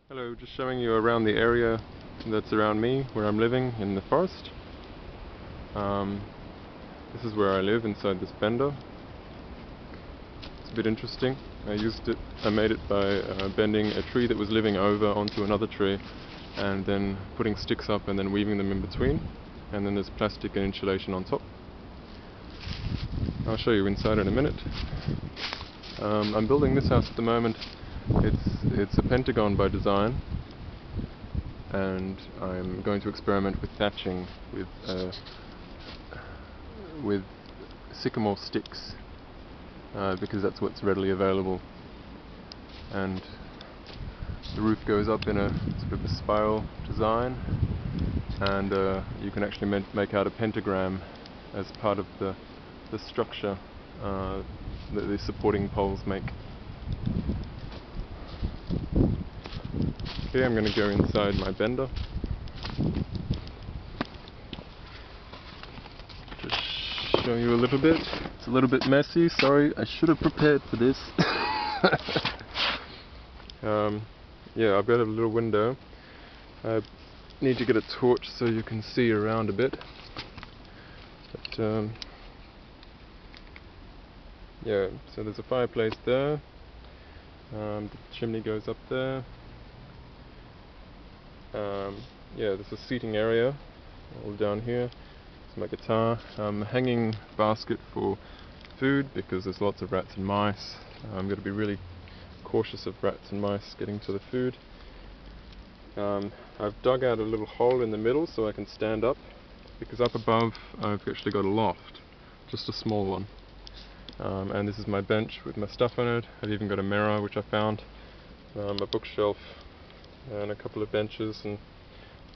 Hello, just showing you around the area that's around me, where I'm living in the forest. This is where I live, inside this bender. It's a bit interesting. I made it by bending a tree that was living over onto another tree and then putting sticks up and then weaving them in between, and then there's plastic and insulation on top. I'll show you inside in a minute. I'm building this house at the moment. It's a pentagon by design, and I'm going to experiment with thatching with sycamore sticks because that's what's readily available, and the roof goes up in a sort of a spiral design, and you can actually make out a pentagram as part of the structure that the supporting poles make. Okay, I'm going to go inside my bender. Just show you a little bit. It's a little bit messy, sorry, I should have prepared for this. Yeah, I've got a little window. I need to get a torch so you can see around a bit. But, yeah, so there's a fireplace there. The chimney goes up there. Yeah, there's a seating area all down here. There's my guitar. Hanging basket for food because there's lots of rats and mice. I'm going to be really cautious of rats and mice getting to the food. I've dug out a little hole in the middle so I can stand up, because up above I've actually got a loft, just a small one. And this is my bench with my stuff on it. I've even got a mirror which I found, a bookshelf, and a couple of benches, and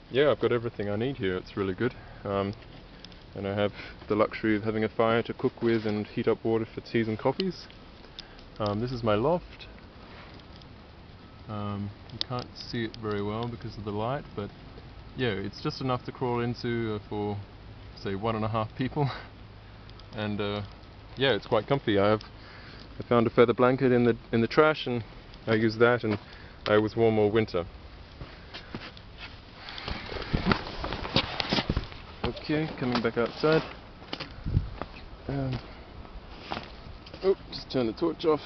yeah, I've got everything I need here. It's really good. And I have the luxury of having a fire to cook with and heat up water for teas and coffees. This is my loft. You can't see it very well because of the light, but yeah, it's just enough to crawl into for say 1.5 people. And yeah, it's quite comfy. I found a feather blanket in the trash, and I use that, and I was warm all winter. Okay, coming back outside. Oh, just turn the torch off.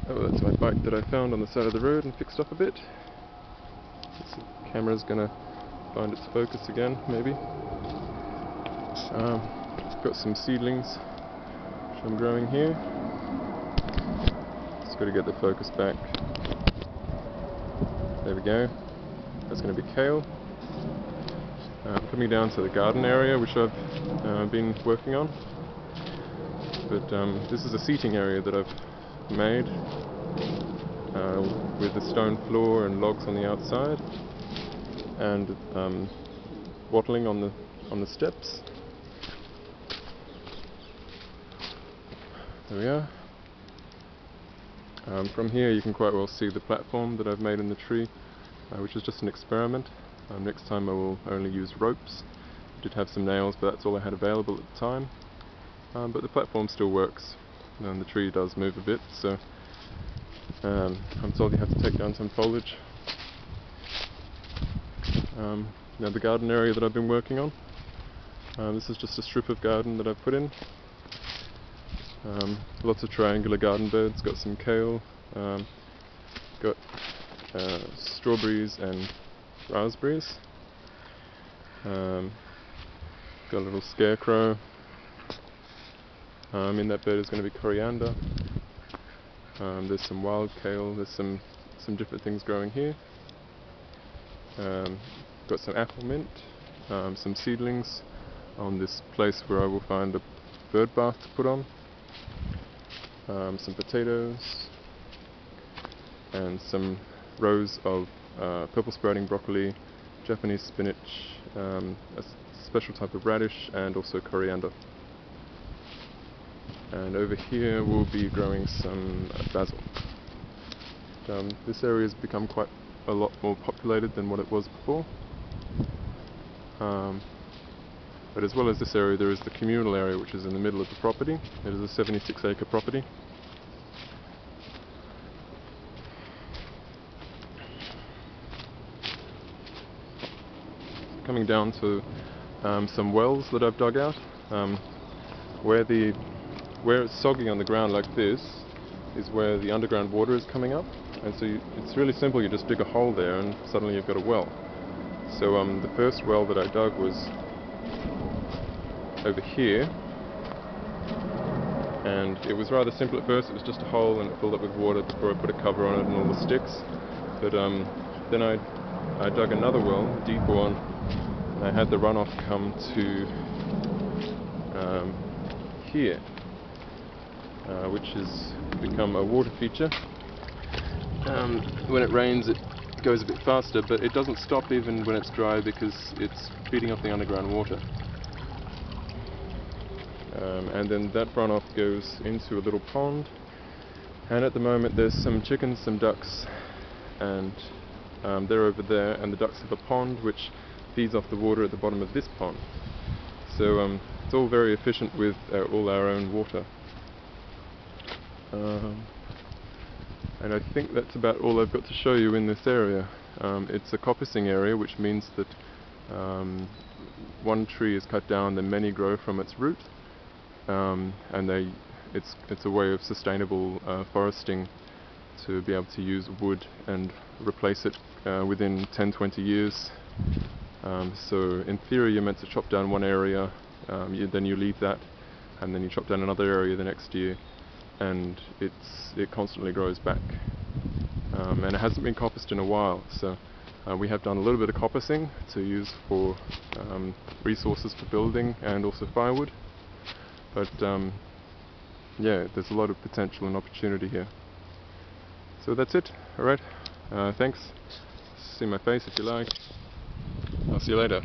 Oh, that's my bike that I found on the side of the road and fixed up a bit. The camera's gonna find its focus again, maybe. Got some seedlings which I'm growing here. Just got to get the focus back. There we go. That's going to be kale. Coming down to the garden area which I've been working on. But this is a seating area that I've made with a stone floor and logs on the outside, and wattling on the steps. There we are. From here you can quite well see the platform that I've made in the tree, which is just an experiment. Next time I will only use ropes. I did have some nails, but that's all I had available at the time. But the platform still works, and the tree does move a bit, so I'm told you have to take down some foliage. Now the garden area that I've been working on. This is just a strip of garden that I've put in. Lots of triangular garden beds, got some kale, got strawberries and raspberries, got a little scarecrow. In that bed is going to be coriander. There's some wild kale, there's some different things growing here. Got some apple mint, some seedlings on this place where I will find a bird bath to put on. Some potatoes, and some rows of purple sprouting broccoli, Japanese spinach, a special type of radish, and also coriander. And over here we'll be growing some basil. This area has become quite a lot more populated than what it was before. But as well as this area, there is the communal area which is in the middle of the property. It is a 76-acre property. coming down to some wells that I've dug out. Where it's soggy on the ground like this is where the underground water is coming up, and so it's really simple. You just dig a hole there and suddenly you've got a well. So the first well that I dug was over here, and it was rather simple at first. It was just a hole and it filled up with water before I put a cover on it and all the sticks. But then I dug another well, a deeper one, and I had the runoff come to here, which has become a water feature. When it rains it goes a bit faster, but it doesn't stop even when it's dry because it's feeding off the underground water. And then that runoff goes into a little pond, and at the moment there's some chickens, some ducks, and they're over there, and the ducks have a pond which feeds off the water at the bottom of this pond. So it's all very efficient with all our own water. And I think that's about all I've got to show you in this area. It's a coppicing area, which means that one tree is cut down, then many grow from its root, and it's a way of sustainable foresting to be able to use wood and replace it within 10-20 years. So in theory you're meant to chop down one area, then you leave that, and then you chop down another area the next year, and it constantly grows back. And it hasn't been coppiced in a while, so we have done a little bit of coppicing to use for resources for building and also firewood. But yeah, there's a lot of potential and opportunity here. So that's it. Alright, thanks. See my face if you like. I'll see you later.